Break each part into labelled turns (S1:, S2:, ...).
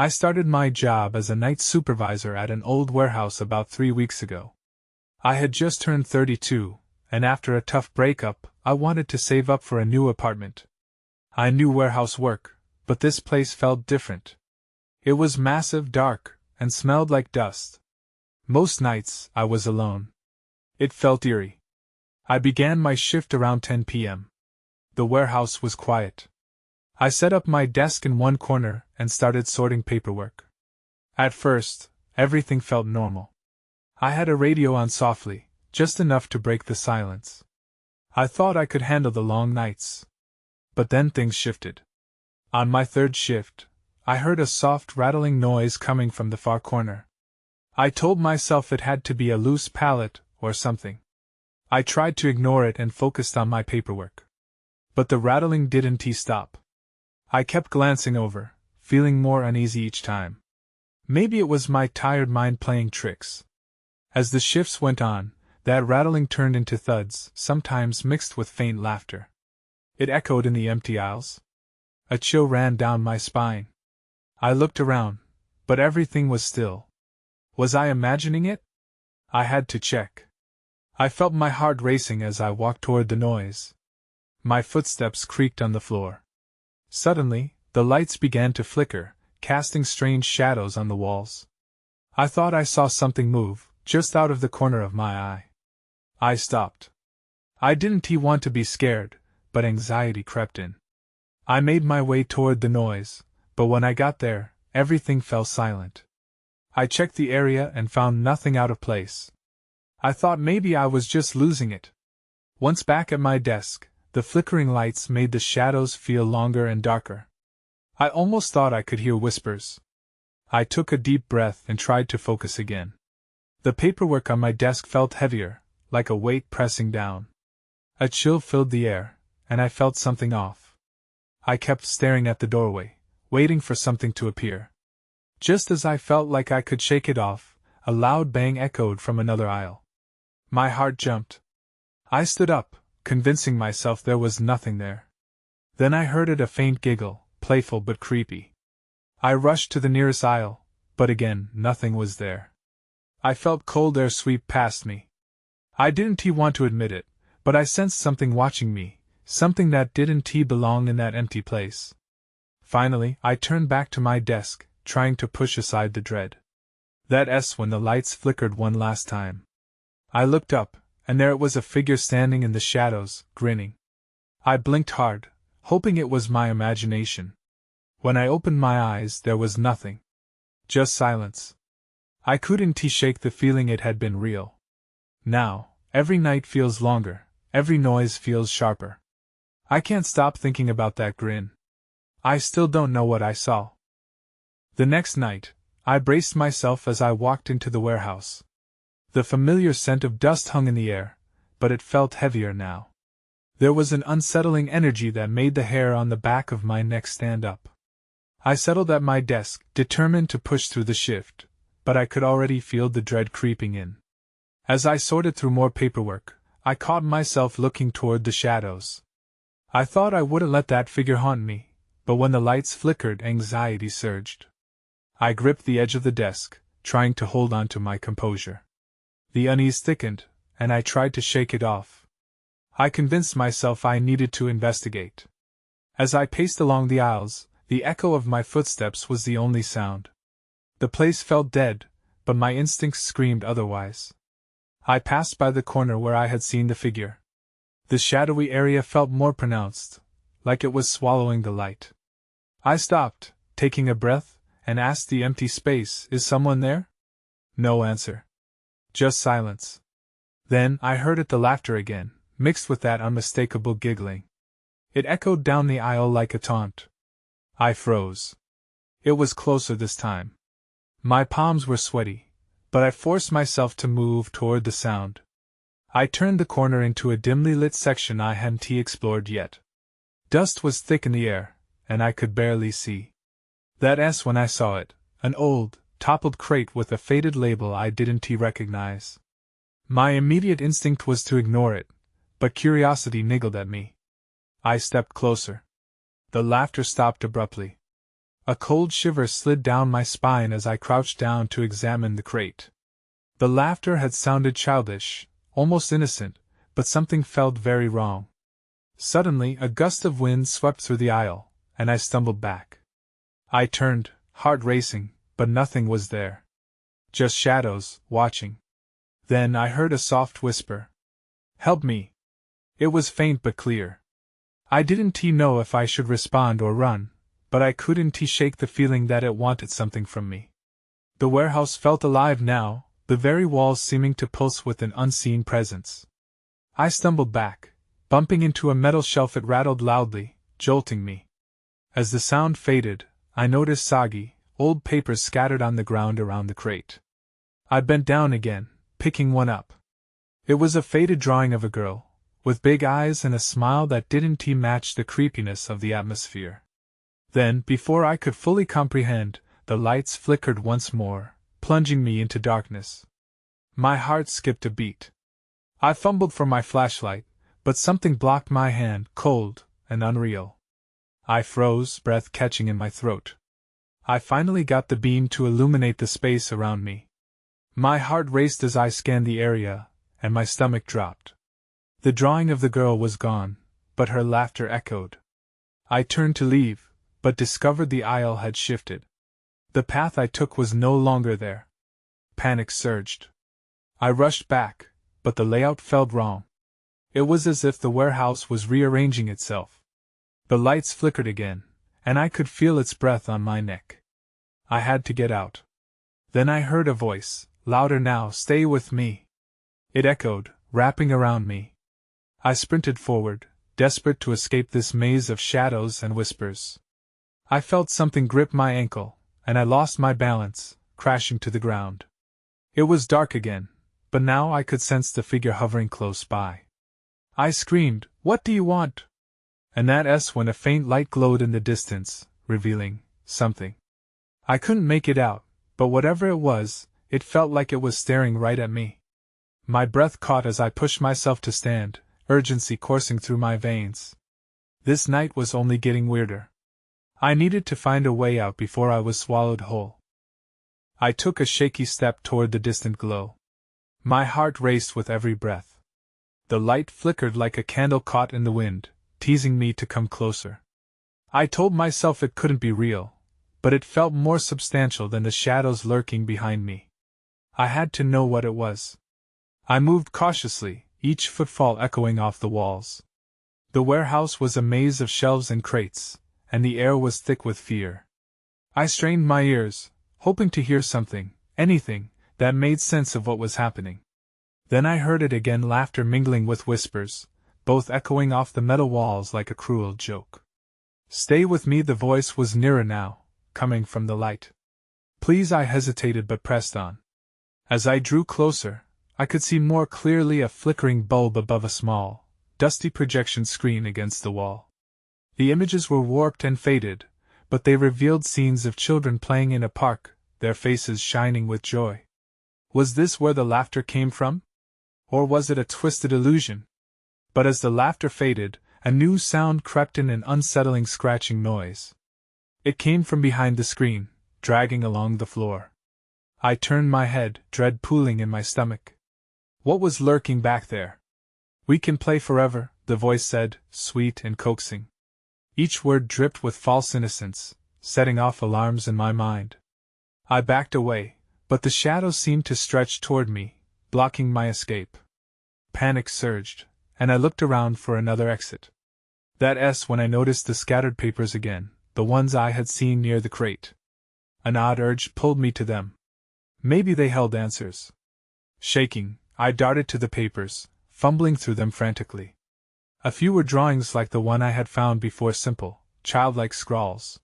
S1: I started my job as a night supervisor at an old warehouse about 3 weeks ago. I had just turned 32, and after a tough breakup, I wanted to save up for a new apartment. I knew warehouse work, but this place felt different. It was massive, dark, and smelled like dust. Most nights, I was alone. It felt eerie. I began my shift around 10 p.m. The warehouse was quiet. I set up my desk in one corner and started sorting paperwork. At first, everything felt normal. I had a radio on softly, just enough to break the silence. I thought I could handle the long nights. But then things shifted. On my third shift, I heard a soft rattling noise coming from the far corner. I told myself it had to be a loose pallet or something. I tried to ignore it and focused on my paperwork. But the rattling didn't stop. I kept glancing over, feeling more uneasy each time. Maybe it was my tired mind playing tricks. As the shifts went on, that rattling turned into thuds, sometimes mixed with faint laughter. It echoed in the empty aisles. A chill ran down my spine. I looked around, but everything was still. Was I imagining it? I had to check. I felt my heart racing as I walked toward the noise. My footsteps creaked on the floor. Suddenly, the lights began to flicker, casting strange shadows on the walls. I thought I saw something move, just out of the corner of my eye. I stopped. I didn't want to be scared, but anxiety crept in. I made my way toward the noise, but when I got there, everything fell silent. I checked the area and found nothing out of place. I thought maybe I was just losing it. Once back at my desk, the flickering lights made the shadows feel longer and darker. I almost thought I could hear whispers. I took a deep breath and tried to focus again. The paperwork on my desk felt heavier, like a weight pressing down. A chill filled the air, and I felt something off. I kept staring at the doorway, waiting for something to appear. Just as I felt like I could shake it off, a loud bang echoed from another aisle. My heart jumped. I stood up, convincing myself there was nothing there. Then I heard a faint giggle, playful but creepy. I rushed to the nearest aisle, but again, nothing was there. I felt cold air sweep past me. I didn't want to admit it, but I sensed something watching me, something that didn't belong in that empty place. Finally, I turned back to my desk, trying to push aside the dread. When the lights flickered one last time. I looked up, and there it was, a figure standing in the shadows, grinning. I blinked hard, hoping it was my imagination. When I opened my eyes, there was nothing. Just silence. I couldn't shake the feeling it had been real. Now, every night feels longer, every noise feels sharper. I can't stop thinking about that grin. I still don't know what I saw. The next night, I braced myself as I walked into the warehouse. The familiar scent of dust hung in the air, but it felt heavier now. There was an unsettling energy that made the hair on the back of my neck stand up. I settled at my desk, determined to push through the shift, but I could already feel the dread creeping in. As I sorted through more paperwork, I caught myself looking toward the shadows. I thought I wouldn't let that figure haunt me, but when the lights flickered, anxiety surged. I gripped the edge of the desk, trying to hold on to my composure. The unease thickened, and I tried to shake it off. I convinced myself I needed to investigate. As I paced along the aisles, the echo of my footsteps was the only sound. The place felt dead, but my instincts screamed otherwise. I passed by the corner where I had seen the figure. The shadowy area felt more pronounced, like it was swallowing the light. I stopped, taking a breath, and asked the empty space, "Is someone there?" No answer. Just silence. Then I heard the laughter again, mixed with that unmistakable giggling. It echoed down the aisle like a taunt. I froze. It was closer this time. My palms were sweaty, but I forced myself to move toward the sound. I turned the corner into a dimly lit section I hadn't explored yet. Dust was thick in the air, and I could barely see. That's when I saw it, an old, toppled crate with a faded label I didn't recognize. My immediate instinct was to ignore it, but curiosity niggled at me. I stepped closer. The laughter stopped abruptly. A cold shiver slid down my spine as I crouched down to examine the crate. The laughter had sounded childish, almost innocent, but something felt very wrong. Suddenly, a gust of wind swept through the aisle, and I stumbled back. I turned, heart racing, but nothing was there. Just shadows, watching. Then I heard a soft whisper. "Help me." It was faint but clear. I didn't know if I should respond or run, but I couldn't shake the feeling that it wanted something from me. The warehouse felt alive now, the very walls seeming to pulse with an unseen presence. I stumbled back, bumping into a metal shelf. It rattled loudly, jolting me. As the sound faded, I noticed soggy, old papers scattered on the ground around the crate. I bent down again, picking one up. It was a faded drawing of a girl, with big eyes and a smile that didn't match the creepiness of the atmosphere. Then, before I could fully comprehend, the lights flickered once more, plunging me into darkness. My heart skipped a beat. I fumbled for my flashlight, but something blocked my hand, cold and unreal. I froze, breath catching in my throat. I finally got the beam to illuminate the space around me. My heart raced as I scanned the area, and my stomach dropped. The drawing of the girl was gone, but her laughter echoed. I turned to leave, but discovered the aisle had shifted. The path I took was no longer there. Panic surged. I rushed back, but the layout felt wrong. It was as if the warehouse was rearranging itself. The lights flickered again, and I could feel its breath on my neck. I had to get out. Then I heard a voice, louder now. "Stay with me." It echoed, wrapping around me. I sprinted forward, desperate to escape this maze of shadows and whispers. I felt something grip my ankle, and I lost my balance, crashing to the ground. It was dark again, but now I could sense the figure hovering close by. I screamed, "What do you want?" And that's when a faint light glowed in the distance, revealing something. I couldn't make it out, but whatever it was, it felt like it was staring right at me. My breath caught as I pushed myself to stand, urgency coursing through my veins. This night was only getting weirder. I needed to find a way out before I was swallowed whole. I took a shaky step toward the distant glow. My heart raced with every breath. The light flickered like a candle caught in the wind, teasing me to come closer. I told myself it couldn't be real, but it felt more substantial than the shadows lurking behind me. I had to know what it was. I moved cautiously, each footfall echoing off the walls. The warehouse was a maze of shelves and crates, and the air was thick with fear. I strained my ears, hoping to hear something, anything, that made sense of what was happening. Then I heard it again, laughter mingling with whispers, both echoing off the metal walls like a cruel joke. "Stay with me." The voice was nearer now, coming from the light. "Please." I hesitated but pressed on. As I drew closer, I could see more clearly a flickering bulb above a small, dusty projection screen against the wall. The images were warped and faded, but they revealed scenes of children playing in a park, their faces shining with joy. Was this where the laughter came from? Or was it a twisted illusion? But as the laughter faded, a new sound crept in, an unsettling scratching noise. It came from behind the screen, dragging along the floor. I turned my head, dread pooling in my stomach. What was lurking back there? "We can play forever," the voice said, sweet and coaxing. Each word dripped with false innocence, setting off alarms in my mind. I backed away, but the shadows seemed to stretch toward me, blocking my escape. Panic surged, and I looked around for another exit. That's when I noticed the scattered papers again, the ones I had seen near the crate. An odd urge pulled me to them. Maybe they held answers. Shaking, I darted to the papers, fumbling through them frantically. A few were drawings like the one I had found before, simple, childlike scrawls.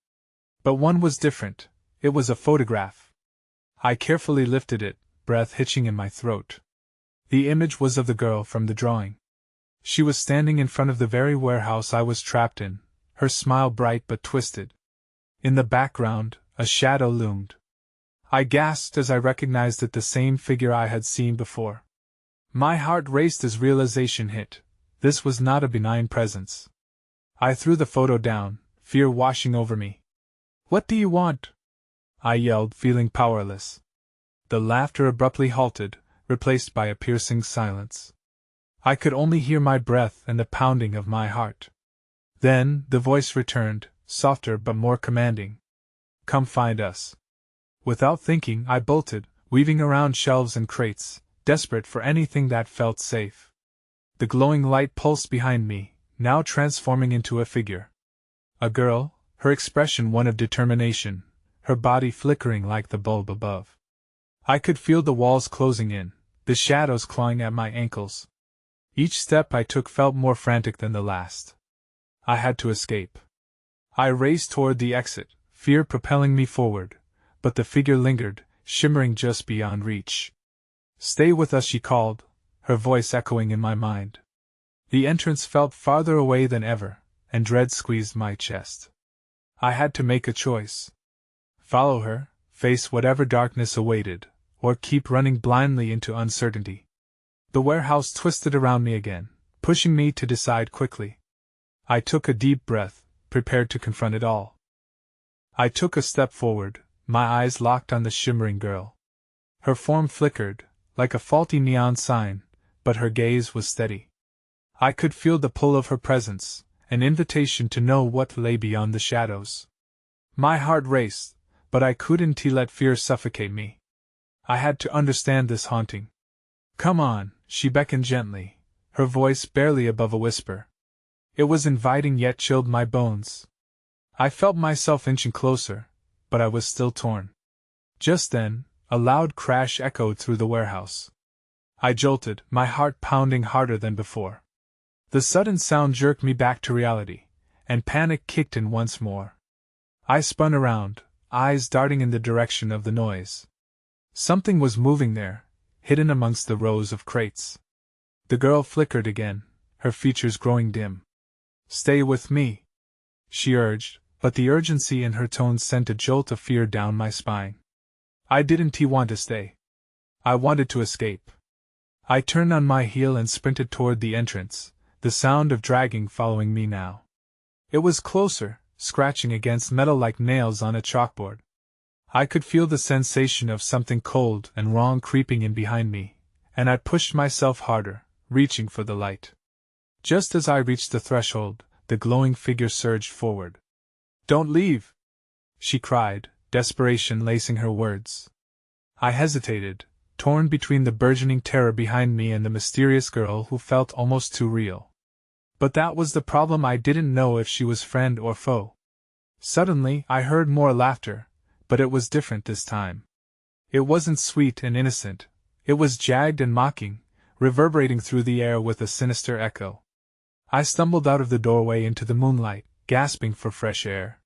S1: But one was different. It was a photograph. I carefully lifted it, breath hitching in my throat. The image was of the girl from the drawing. She was standing in front of the very warehouse I was trapped in, her smile bright but twisted. In the background, a shadow loomed. I gasped as I recognized it, the same figure I had seen before. My heart raced as realization hit. This was not a benign presence. I threw the photo down, fear washing over me. What do you want? I yelled, feeling powerless. The laughter abruptly halted, replaced by a piercing silence. I could only hear my breath and the pounding of my heart. Then, the voice returned, softer but more commanding. Come find us. Without thinking, I bolted, weaving around shelves and crates, desperate for anything that felt safe. The glowing light pulsed behind me, now transforming into a figure. A girl, her expression one of determination, her body flickering like the bulb above. I could feel the walls closing in, the shadows clawing at my ankles. Each step I took felt more frantic than the last. I had to escape. I raced toward the exit, fear propelling me forward, but the figure lingered, shimmering just beyond reach. Stay with us, she called, her voice echoing in my mind. The entrance felt farther away than ever, and dread squeezed my chest. I had to make a choice. Follow her, face whatever darkness awaited, or keep running blindly into uncertainty. The warehouse twisted around me again, pushing me to decide quickly. I took a deep breath, prepared to confront it all. I took a step forward, my eyes locked on the shimmering girl. Her form flickered, like a faulty neon sign, but her gaze was steady. I could feel the pull of her presence, an invitation to know what lay beyond the shadows. My heart raced, but I couldn't let fear suffocate me. I had to understand this haunting. Come on, she beckoned gently, her voice barely above a whisper. It was inviting yet chilled my bones. I felt myself inching closer, but I was still torn. Just then, a loud crash echoed through the warehouse. I jolted, my heart pounding harder than before. The sudden sound jerked me back to reality, and panic kicked in once more. I spun around, eyes darting in the direction of the noise. Something was moving there, hidden amongst the rows of crates. The girl flickered again, her features growing dim. Stay with me, she urged, but the urgency in her tone sent a jolt of fear down my spine. I didn't want to stay. I wanted to escape. I turned on my heel and sprinted toward the entrance, the sound of dragging following me now. It was closer, scratching against metal like nails on a chalkboard. I could feel the sensation of something cold and wrong creeping in behind me, and I pushed myself harder, reaching for the light. Just as I reached the threshold, the glowing figure surged forward. Don't leave! She cried, desperation lacing her words. I hesitated, torn between the burgeoning terror behind me and the mysterious girl who felt almost too real. But that was the problem, I didn't know if she was friend or foe. Suddenly, I heard more laughter, but it was different this time. It wasn't sweet and innocent, it was jagged and mocking, reverberating through the air with a sinister echo. I stumbled out of the doorway into the moonlight, gasping for fresh air.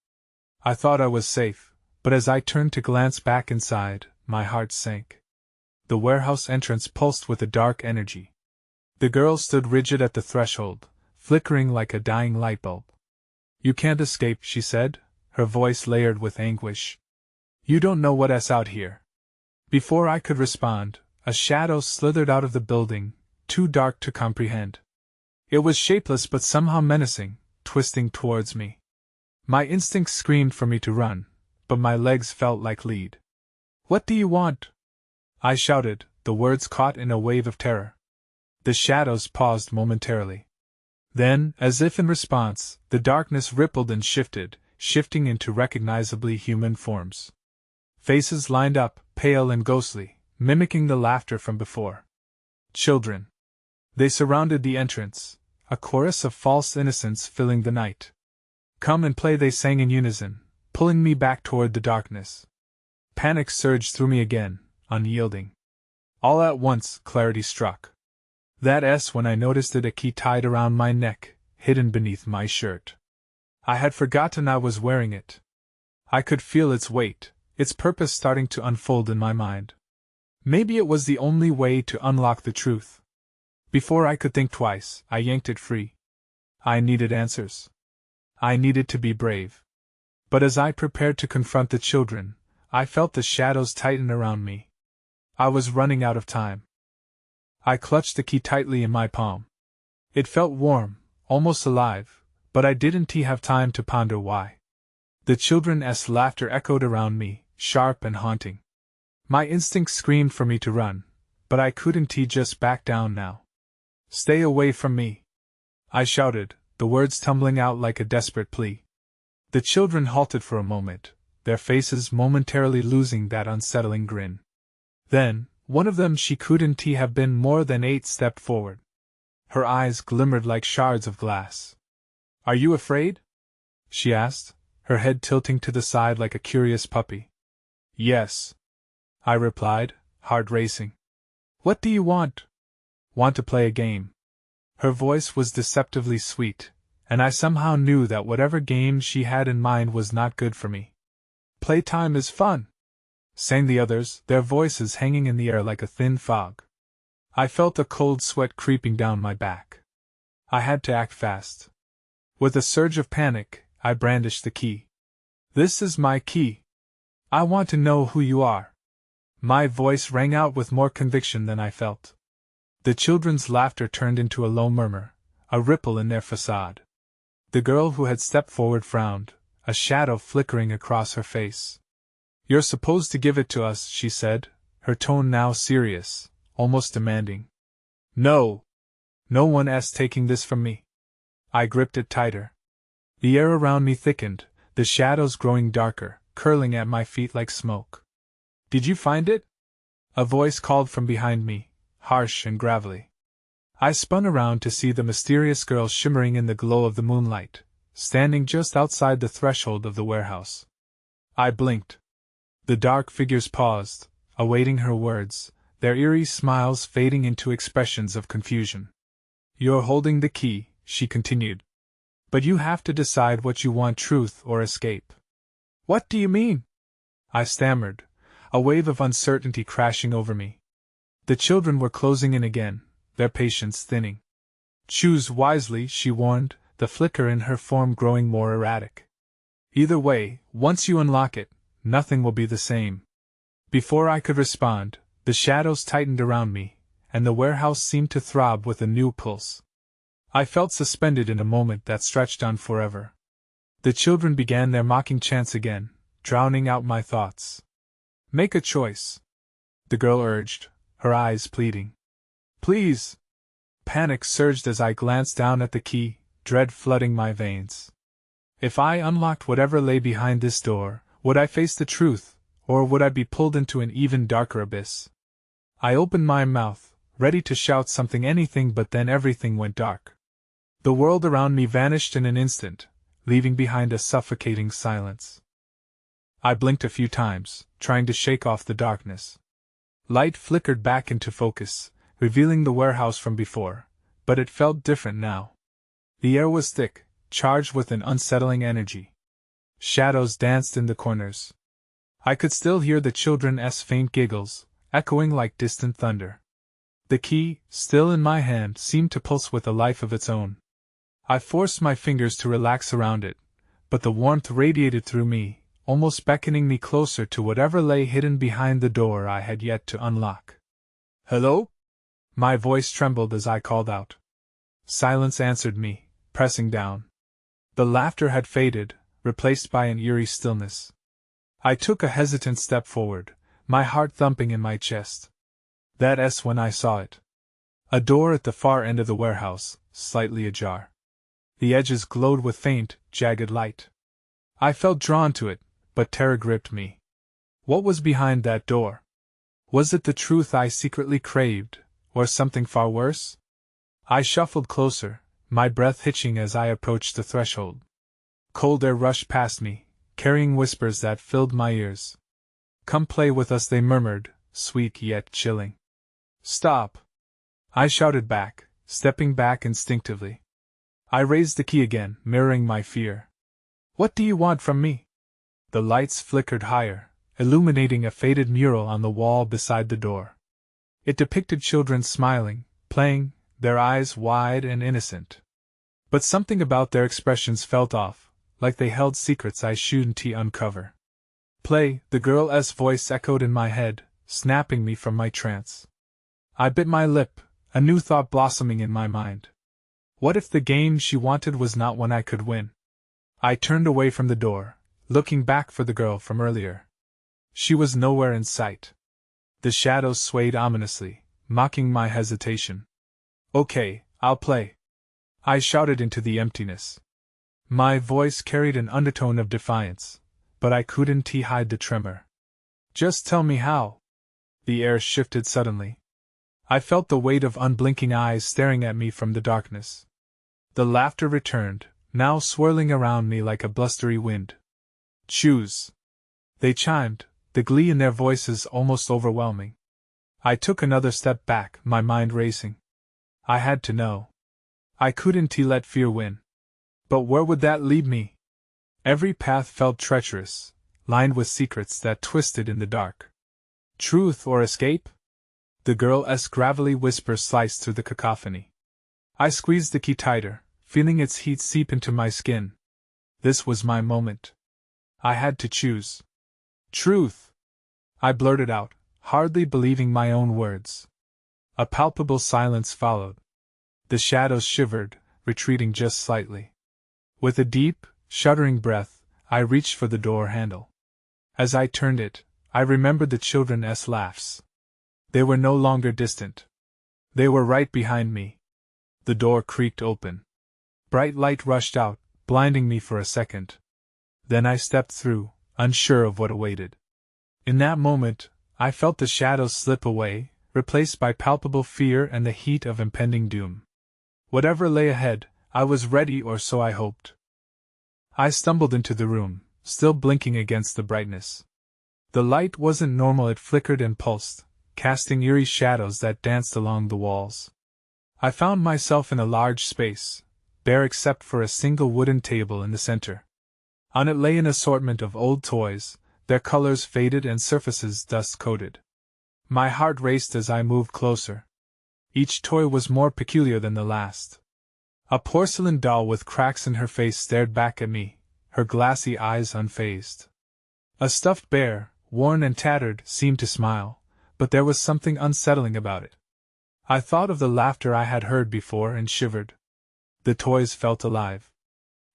S1: I thought I was safe, but as I turned to glance back inside, my heart sank. The warehouse entrance pulsed with a dark energy. The girl stood rigid at the threshold, flickering like a dying light bulb. You can't escape, she said, her voice layered with anguish. You don't know what's out here. Before I could respond, a shadow slithered out of the building, too dark to comprehend. It was shapeless but somehow menacing, twisting towards me. My instincts screamed for me to run, but my legs felt like lead. What do you want? I shouted, the words caught in a wave of terror. The shadows paused momentarily. Then, as if in response, the darkness rippled and shifted, shifting into recognizably human forms. Faces lined up, pale and ghostly, mimicking the laughter from before. Children. They surrounded the entrance, a chorus of false innocence filling the night. Come and play, they sang in unison, pulling me back toward the darkness. Panic surged through me again, unyielding. All at once, clarity struck. That's when I noticed it, a key tied around my neck, hidden beneath my shirt. I had forgotten I was wearing it. I could feel its weight, its purpose starting to unfold in my mind. Maybe it was the only way to unlock the truth. Before I could think twice, I yanked it free. I needed answers. I needed to be brave. But as I prepared to confront the children, I felt the shadows tighten around me. I was running out of time. I clutched the key tightly in my palm. It felt warm, almost alive, but I didn't have time to ponder why. The children's laughter echoed around me, sharp and haunting. My instinct screamed for me to run, but I couldn't just back down now. Stay away from me, I shouted, the words tumbling out like a desperate plea. The children halted for a moment, their faces momentarily losing that unsettling grin. Then, one of them, she couldn't have been more than 8, stepped forward. Her eyes glimmered like shards of glass. Are you afraid? She asked, her head tilting to the side like a curious puppy. Yes, I replied, heart racing. What do you want? Want to play a game. Her voice was deceptively sweet, and I somehow knew that whatever game she had in mind was not good for me. Playtime is fun, sang the others, their voices hanging in the air like a thin fog. I felt a cold sweat creeping down my back. I had to act fast. With a surge of panic, I brandished the key. This is my key. I want to know who you are. My voice rang out with more conviction than I felt. The children's laughter turned into a low murmur, a ripple in their facade. The girl who had stepped forward frowned, a shadow flickering across her face. You're supposed to give it to us, she said, her tone now serious, almost demanding. No. No one's taking this from me. I gripped it tighter. The air around me thickened, the shadows growing darker, curling at my feet like smoke. Did you find it? A voice called from behind me, harsh and gravelly. I spun around to see the mysterious girl shimmering in the glow of the moonlight, standing just outside the threshold of the warehouse. I blinked. The dark figures paused, awaiting her words, their eerie smiles fading into expressions of confusion. You're holding the key, she continued. But you have to decide what you want, truth or escape. What do you mean? I stammered, a wave of uncertainty crashing over me. The children were closing in again, their patience thinning. Choose wisely, she warned, the flicker in her form growing more erratic. Either way, once you unlock it, nothing will be the same. Before I could respond, the shadows tightened around me, and the warehouse seemed to throb with a new pulse. I felt suspended in a moment that stretched on forever. The children began their mocking chants again, drowning out my thoughts. Make a choice, the girl urged, her eyes pleading. Please! Panic surged as I glanced down at the key, dread flooding my veins. If I unlocked whatever lay behind this door, would I face the truth, or would I be pulled into an even darker abyss? I opened my mouth, ready to shout something, anything, but then everything went dark. The world around me vanished in an instant, leaving behind a suffocating silence. I blinked a few times, trying to shake off the darkness. Light flickered back into focus, revealing the warehouse from before, but it felt different now. The air was thick, charged with an unsettling energy. Shadows danced in the corners. I could still hear the children's faint giggles, echoing like distant thunder. The key, still in my hand, seemed to pulse with a life of its own. I forced my fingers to relax around it, but the warmth radiated through me, almost beckoning me closer to whatever lay hidden behind the door I had yet to unlock. Hello? My voice trembled as I called out. Silence answered me, pressing down. The laughter had faded, replaced by an eerie stillness. I took a hesitant step forward, my heart thumping in my chest. That's when I saw it. A door at the far end of the warehouse, slightly ajar. The edges glowed with faint, jagged light. I felt drawn to it, but terror gripped me. What was behind that door? Was it the truth I secretly craved, or something far worse? I shuffled closer, my breath hitching as I approached the threshold. Cold air rushed past me, carrying whispers that filled my ears. Come play with us, they murmured, sweet yet chilling. Stop! I shouted back, stepping back instinctively. I raised the key again, mirroring my fear. What do you want from me? The lights flickered higher, illuminating a faded mural on the wall beside the door. It depicted children smiling, playing, their eyes wide and innocent. But something about their expressions felt off, like they held secrets I shouldn't uncover. Play, the girl's voice echoed in my head, snapping me from my trance. I bit my lip, a new thought blossoming in my mind. What if the game she wanted was not one I could win? I turned away from the door, looking back for the girl from earlier. She was nowhere in sight. The shadows swayed ominously, mocking my hesitation. "Okay, I'll play," I shouted into the emptiness. My voice carried an undertone of defiance, but I couldn't hide the tremor. "Just tell me how." The air shifted suddenly. I felt the weight of unblinking eyes staring at me from the darkness. The laughter returned, now swirling around me like a blustery wind. "Choose." They chimed, the glee in their voices almost overwhelming. I took another step back, my mind racing. I had to know. I couldn't let fear win. But where would that lead me? Every path felt treacherous, lined with secrets that twisted in the dark. Truth or escape? The girl's gravelly whisper sliced through the cacophony. I squeezed the key tighter, feeling its heat seep into my skin. This was my moment. I had to choose. "Truth!" I blurted out, hardly believing my own words. A palpable silence followed. The shadows shivered, retreating just slightly. With a deep, shuddering breath, I reached for the door handle. As I turned it, I remembered the children's laughs. They were no longer distant. They were right behind me. The door creaked open. Bright light rushed out, blinding me for a second. Then I stepped through, unsure of what awaited. In that moment, I felt the shadows slip away, replaced by palpable fear and the heat of impending doom. Whatever lay ahead, I was ready, or so I hoped. I stumbled into the room, still blinking against the brightness. The light wasn't normal, it flickered and pulsed, casting eerie shadows that danced along the walls. I found myself in a large space, bare except for a single wooden table in the center. On it lay an assortment of old toys, their colors faded and surfaces dust-coated. My heart raced as I moved closer. Each toy was more peculiar than the last. A porcelain doll with cracks in her face stared back at me, her glassy eyes unfazed. A stuffed bear, worn and tattered, seemed to smile, but there was something unsettling about it. I thought of the laughter I had heard before and shivered. The toys felt alive.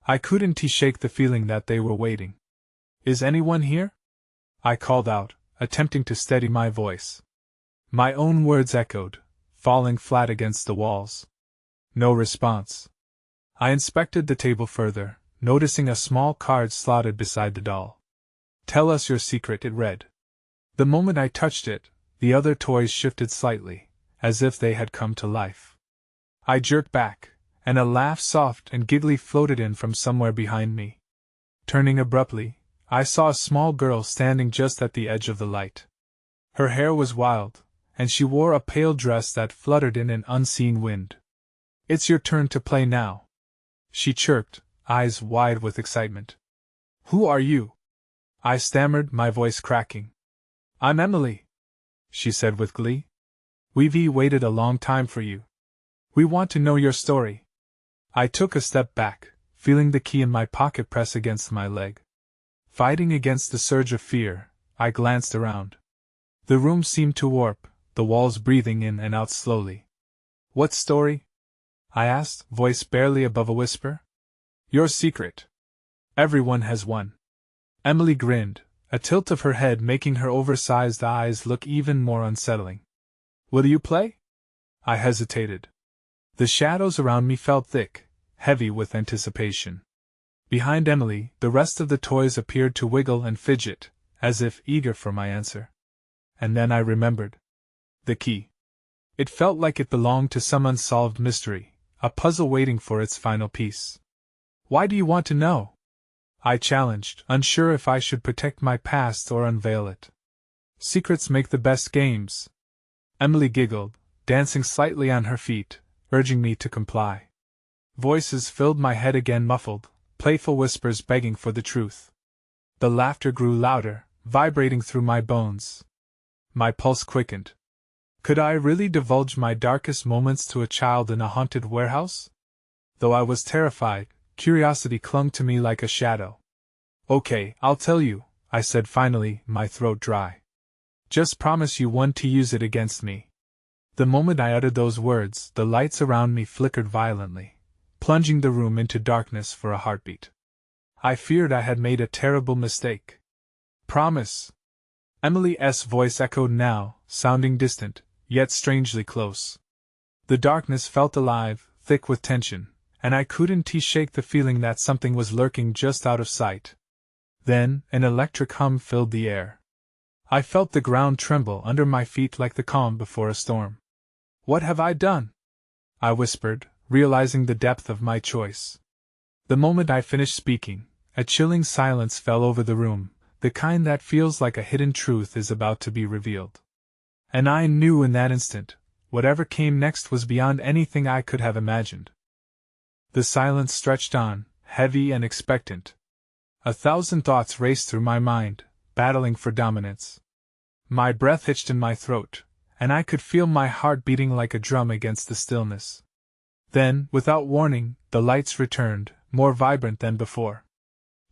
S1: I couldn't shake the feeling that they were waiting. "Is anyone here?" I called out, attempting to steady my voice. My own words echoed, falling flat against the walls. No response. I inspected the table further, noticing a small card slotted beside the doll. "Tell us your secret," it read. The moment I touched it, the other toys shifted slightly, as if they had come to life. I jerked back, and a laugh soft and giggly floated in from somewhere behind me. Turning abruptly, I saw a small girl standing just at the edge of the light. Her hair was wild, and she wore a pale dress that fluttered in an unseen wind. "It's your turn to play now," she chirped, eyes wide with excitement. "Who are you?" I stammered, my voice cracking. "I'm Emily," she said with glee. "We've waited a long time for you. We want to know your story." I took a step back, feeling the key in my pocket press against my leg. Fighting against the surge of fear, I glanced around. The room seemed to warp, the walls breathing in and out slowly. "What story?" I asked, voice barely above a whisper. "Your secret. Everyone has one." Emily grinned, a tilt of her head making her oversized eyes look even more unsettling. "Will you play?" I hesitated. The shadows around me felt thick, heavy with anticipation. Behind Emily, the rest of the toys appeared to wiggle and fidget, as if eager for my answer. And then I remembered. The key. It felt like it belonged to some unsolved mystery, a puzzle waiting for its final piece. "Why do you want to know?" I challenged, unsure if I should protect my past or unveil it. "Secrets make the best games." Emily giggled, dancing slightly on her feet, urging me to comply. Voices filled my head again, muffled, playful whispers begging for the truth. The laughter grew louder, vibrating through my bones. My pulse quickened. Could I really divulge my darkest moments to a child in a haunted warehouse? Though I was terrified, curiosity clung to me like a shadow. "Okay, I'll tell you," I said finally, my throat dry. "Just promise you won't use it against me." The moment I uttered those words, the lights around me flickered violently, plunging the room into darkness for a heartbeat. I feared I had made a terrible mistake. Promise. Emily's voice echoed now, sounding distant, yet strangely close. The darkness felt alive, thick with tension, and I couldn't shake the feeling that something was lurking just out of sight. Then, an electric hum filled the air. I felt the ground tremble under my feet like the calm before a storm. What have I done? I whispered, realizing the depth of my choice. The moment I finished speaking, a chilling silence fell over the room, the kind that feels like a hidden truth is about to be revealed. And I knew in that instant, whatever came next was beyond anything I could have imagined. The silence stretched on, heavy and expectant. 1,000 thoughts raced through my mind, battling for dominance. My breath hitched in my throat, and I could feel my heart beating like a drum against the stillness. Then, without warning, the lights returned, more vibrant than before.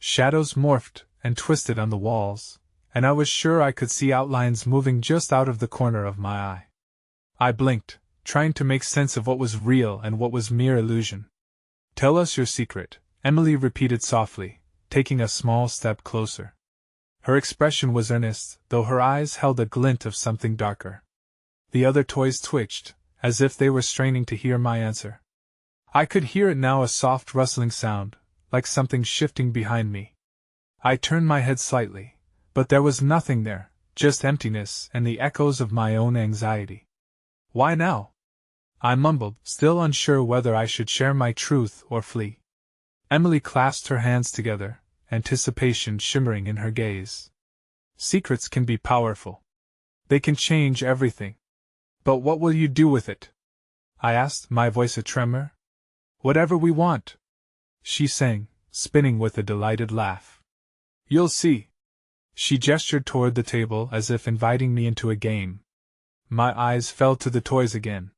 S1: Shadows morphed and twisted on the walls, and I was sure I could see outlines moving just out of the corner of my eye. I blinked, trying to make sense of what was real and what was mere illusion. Tell us your secret, Emily repeated softly, taking a small step closer. Her expression was earnest, though her eyes held a glint of something darker. The other toys twitched, as if they were straining to hear my answer. I could hear it now, a soft rustling sound, like something shifting behind me. I turned my head slightly, but there was nothing there, just emptiness and the echoes of my own anxiety. Why now? I mumbled, still unsure whether I should share my truth or flee. Emily clasped her hands together, anticipation shimmering in her gaze. Secrets can be powerful. They can change everything. But what will you do with it? I asked, my voice a tremor. Whatever we want, she sang, spinning with a delighted laugh. You'll see. She gestured toward the table as if inviting me into a game. My eyes fell to the toys again.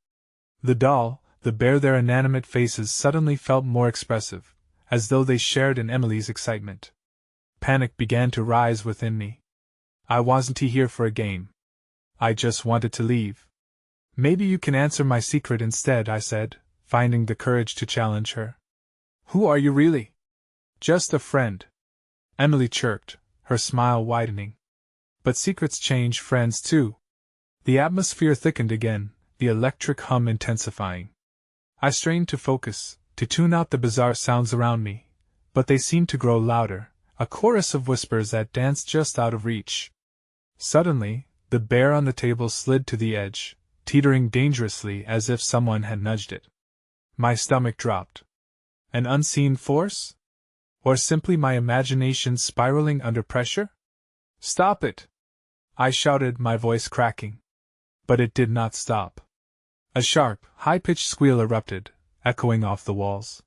S1: The doll, the bear, their inanimate faces suddenly felt more expressive, as though they shared in Emily's excitement. Panic began to rise within me. I wasn't here for a game. I just wanted to leave. Maybe you can answer my secret instead, I said, finding the courage to challenge her. Who are you really? Just a friend, Emily chirped, her smile widening. But secrets change friends too. The atmosphere thickened again, the electric hum intensifying. I strained to focus, to tune out the bizarre sounds around me, but they seemed to grow louder, a chorus of whispers that danced just out of reach. Suddenly, the bear on the table slid to the edge, teetering dangerously as if someone had nudged it. My stomach dropped. An unseen force? Or simply my imagination spiraling under pressure? Stop it! I shouted, my voice cracking. But it did not stop. A sharp, high-pitched squeal erupted, echoing off the walls.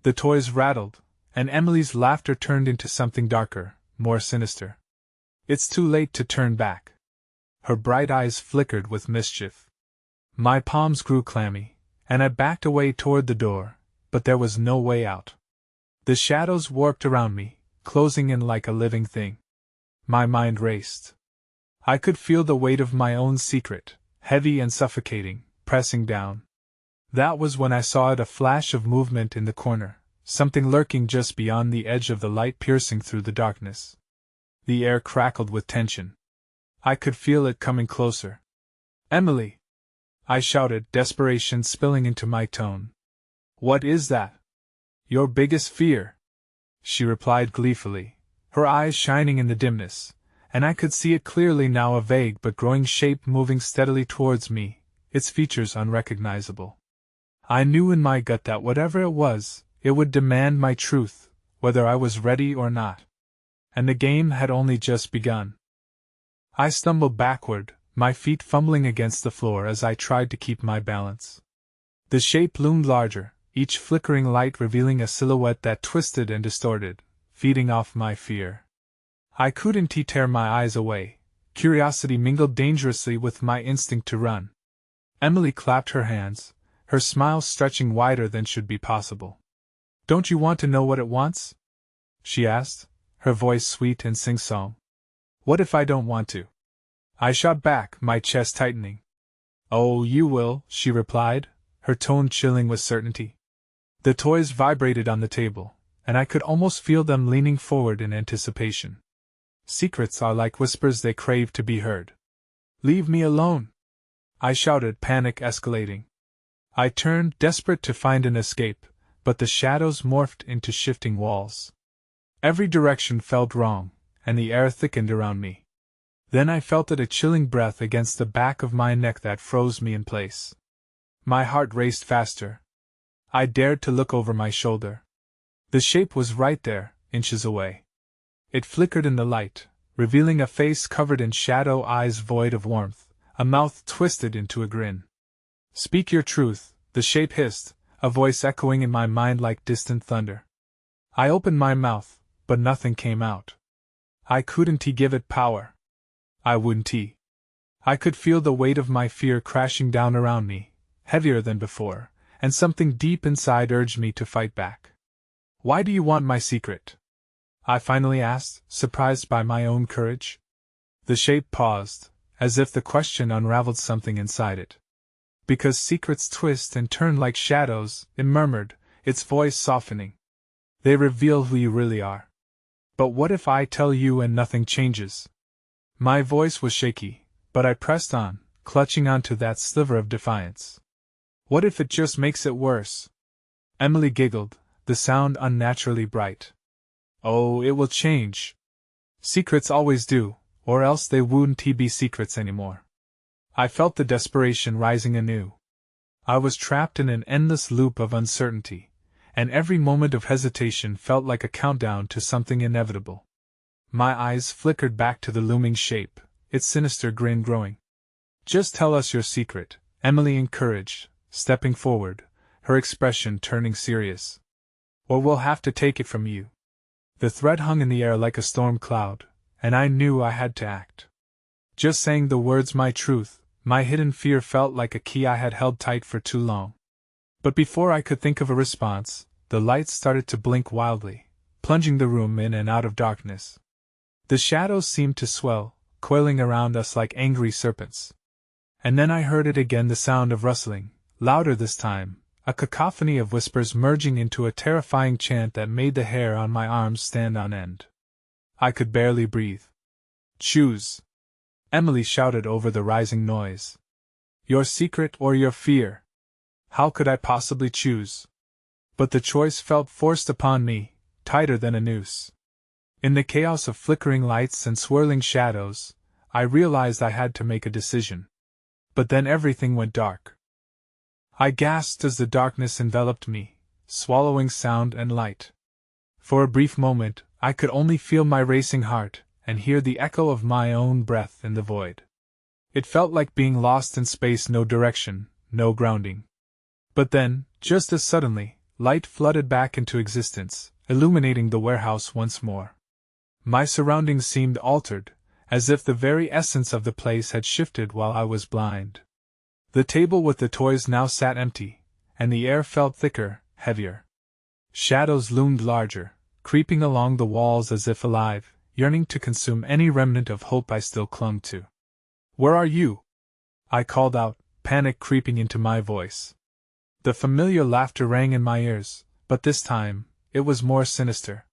S1: The toys rattled, and Emily's laughter turned into something darker, more sinister. It's too late to turn back. Her bright eyes flickered with mischief. My palms grew clammy, and I backed away toward the door, but there was no way out. The shadows warped around me, closing in like a living thing. My mind raced. I could feel the weight of my own secret, heavy and suffocating, pressing down. That was when I saw it, a flash of movement in the corner, something lurking just beyond the edge of the light piercing through the darkness. The air crackled with tension. I could feel it coming closer. Emily! I shouted, desperation spilling into my tone. What is that? Your biggest fear, she replied gleefully, her eyes shining in the dimness, and I could see it clearly now, a vague but growing shape moving steadily towards me, its features unrecognizable. I knew in my gut that whatever it was, it would demand my truth, whether I was ready or not. And the game had only just begun. I stumbled backward, my feet fumbling against the floor as I tried to keep my balance. The shape loomed larger, each flickering light revealing a silhouette that twisted and distorted, feeding off my fear. I couldn't tear my eyes away. Curiosity mingled dangerously with my instinct to run. Emily clapped her hands, her smile stretching wider than should be possible. Don't you want to know what it wants? She asked, her voice sweet and sing-song. What if I don't want to? I shot back, my chest tightening. Oh, you will, she replied, her tone chilling with certainty. The toys vibrated on the table, and I could almost feel them leaning forward in anticipation. Secrets are like whispers, they crave to be heard. "Leave me alone!" I shouted, panic escalating. I turned, desperate to find an escape, but the shadows morphed into shifting walls. Every direction felt wrong, and the air thickened around me. Then I felt a chilling breath against the back of my neck that froze me in place. My heart raced faster. I dared to look over my shoulder. The shape was right there, inches away. It flickered in the light, revealing a face covered in shadow, eyes void of warmth, a mouth twisted into a grin. "Speak your truth," the shape hissed, a voice echoing in my mind like distant thunder. I opened my mouth, but nothing came out. I couldn't give it power. I wouldn't. I could feel the weight of my fear crashing down around me, heavier than before, and something deep inside urged me to fight back. "Why do you want my secret?" I finally asked, surprised by my own courage. The shape paused, as if the question unraveled something inside it. "Because secrets twist and turn like shadows," it murmured, its voice softening. "They reveal who you really are. But what if I tell you and nothing changes?" My voice was shaky, but I pressed on, clutching onto that sliver of defiance. "What if it just makes it worse?" Emily giggled, the sound unnaturally bright. "Oh, it will change. Secrets always do, or else they wouldn't be secrets anymore." I felt the desperation rising anew. I was trapped in an endless loop of uncertainty, and every moment of hesitation felt like a countdown to something inevitable. My eyes flickered back to the looming shape, its sinister grin growing. "Just tell us your secret," Emily encouraged, stepping forward, her expression turning serious. "Or we'll have to take it from you." The threat hung in the air like a storm cloud, and I knew I had to act. Just saying the words "my truth," my hidden fear felt like a key I had held tight for too long. But before I could think of a response, the lights started to blink wildly, plunging the room in and out of darkness. The shadows seemed to swell, coiling around us like angry serpents. And then I heard it again, the sound of rustling, louder this time, a cacophony of whispers merging into a terrifying chant that made the hair on my arms stand on end. I could barely breathe. "Choose," Emily shouted over the rising noise. "Your secret or your fear." How could I possibly choose? But the choice felt forced upon me, tighter than a noose. In the chaos of flickering lights and swirling shadows, I realized I had to make a decision. But then everything went dark. I gasped as the darkness enveloped me, swallowing sound and light. For a brief moment, I could only feel my racing heart and hear the echo of my own breath in the void. It felt like being lost in space, no direction, no grounding. But then, just as suddenly, light flooded back into existence, illuminating the warehouse once more. My surroundings seemed altered, as if the very essence of the place had shifted while I was blind. The table with the toys now sat empty, and the air felt thicker, heavier. Shadows loomed larger, creeping along the walls as if alive, yearning to consume any remnant of hope I still clung to. "Where are you?" I called out, panic creeping into my voice. The familiar laughter rang in my ears, but this time, it was more sinister.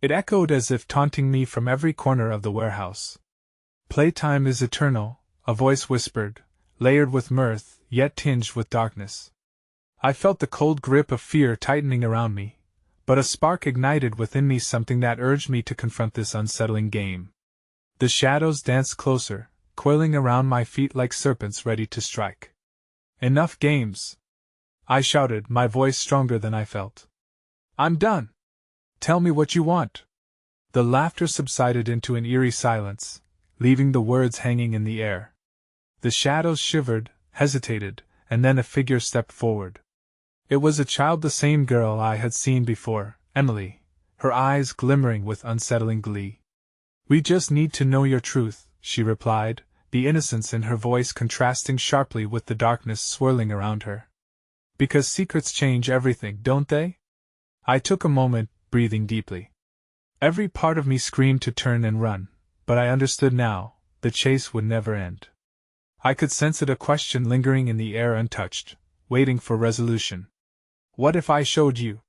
S1: It echoed as if taunting me from every corner of the warehouse. "Playtime is eternal," a voice whispered, layered with mirth, yet tinged with darkness. I felt the cold grip of fear tightening around me, but a spark ignited within me, something that urged me to confront this unsettling game. The shadows danced closer, coiling around my feet like serpents ready to strike. "Enough games!" I shouted, my voice stronger than I felt. "I'm done! Tell me what you want!" The laughter subsided into an eerie silence, leaving the words hanging in the air. The shadows shivered, hesitated, and then a figure stepped forward. It was a child, the same girl I had seen before, Emily, her eyes glimmering with unsettling glee. "We just need to know your truth," she replied, the innocence in her voice contrasting sharply with the darkness swirling around her. "Because secrets change everything, don't they?" I took a moment, breathing deeply. Every part of me screamed to turn and run, but I understood now, the chase would never end. I could sense it, a question lingering in the air untouched, waiting for resolution. "What if I showed you?"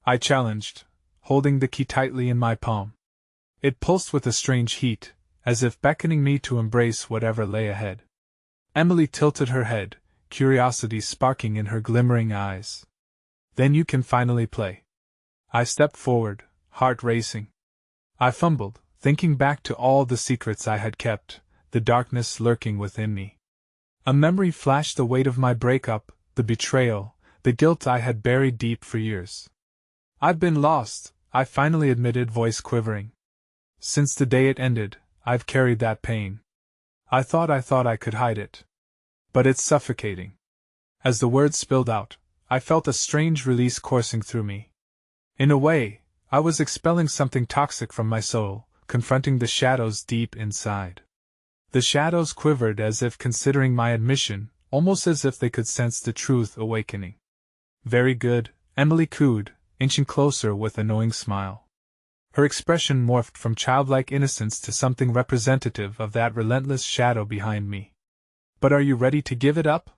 S1: I challenged, holding the key tightly in my palm. It pulsed with a strange heat, as if beckoning me to embrace whatever lay ahead. Emily tilted her head, curiosity sparking in her glimmering eyes. Then you can finally play. I stepped forward, heart racing. I fumbled, thinking back to all the secrets I had kept, the darkness lurking within me. A memory flashed, the weight of my breakup, the betrayal, the guilt I had buried deep for years. I've been lost, I finally admitted, voice quivering. Since the day it ended, I've carried that pain. I thought I could hide it. But it's suffocating. As the words spilled out, I felt a strange release coursing through me. In a way, I was expelling something toxic from my soul, confronting the shadows deep inside. The shadows quivered as if considering my admission, almost as if they could sense the truth awakening. Very good, Emily cooed, inching closer with a knowing smile. Her expression morphed from childlike innocence to something representative of that relentless shadow behind me. But are you ready to give it up?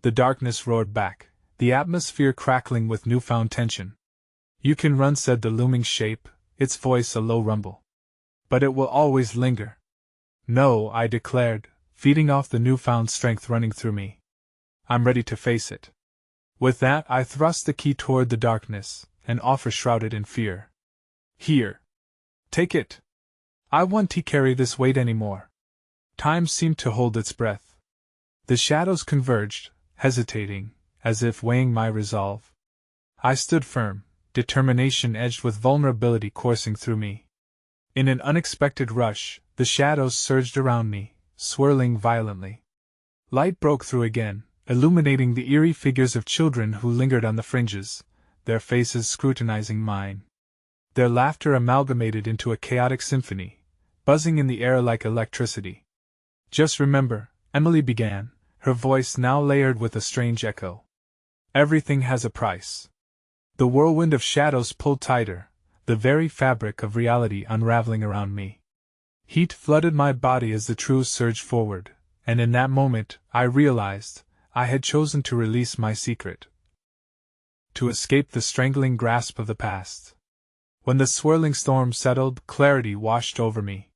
S1: The darkness roared back, the atmosphere crackling with newfound tension. You can run, said the looming shape, its voice a low rumble. But it will always linger. No, I declared, feeding off the newfound strength running through me. I'm ready to face it. With that, I thrust the key toward the darkness, an offer shrouded in fear. Here. Take it. I won't carry this weight anymore. Time seemed to hold its breath. The shadows converged, hesitating, as if weighing my resolve. I stood firm, determination edged with vulnerability coursing through me. In an unexpected rush, the shadows surged around me, swirling violently. Light broke through again, illuminating the eerie figures of children who lingered on the fringes, their faces scrutinizing mine. Their laughter amalgamated into a chaotic symphony, buzzing in the air like electricity. Just remember, Emily began, her voice now layered with a strange echo. Everything has a price. The whirlwind of shadows pulled tighter, the very fabric of reality unraveling around me. Heat flooded my body as the truth surged forward, and in that moment, I realized, I had chosen to release my secret. To escape the strangling grasp of the past. When the swirling storm settled, clarity washed over me.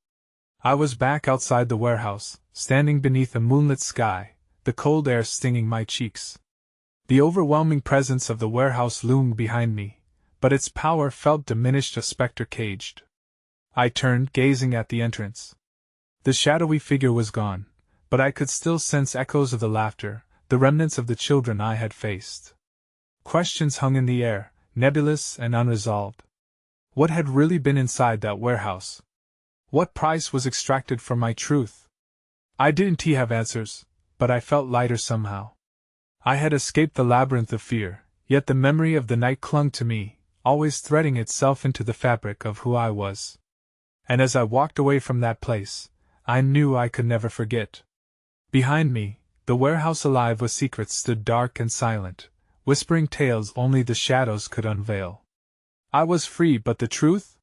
S1: I was back outside the warehouse, standing beneath a moonlit sky, the cold air stinging my cheeks. The overwhelming presence of the warehouse loomed behind me, but its power felt diminished, a specter caged. I turned, gazing at the entrance. The shadowy figure was gone, but I could still sense echoes of the laughter, the remnants of the children I had faced. Questions hung in the air, nebulous and unresolved. What had really been inside that warehouse? What price was extracted for my truth? I didn't have answers, but I felt lighter somehow. I had escaped the labyrinth of fear, yet the memory of the night clung to me, always threading itself into the fabric of who I was. And as I walked away from that place, I knew I could never forget. Behind me, the warehouse alive with secrets stood dark and silent, whispering tales only the shadows could unveil. I was free, but the truth?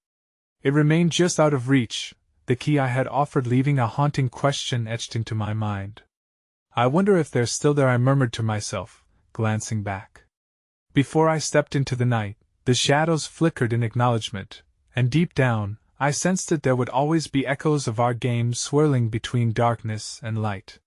S1: It remained just out of reach, the key I had offered leaving a haunting question etched into my mind. I wonder if they're still there, I murmured to myself, glancing back. Before I stepped into the night, the shadows flickered in acknowledgement, and deep down, I sensed that there would always be echoes of our game swirling between darkness and light.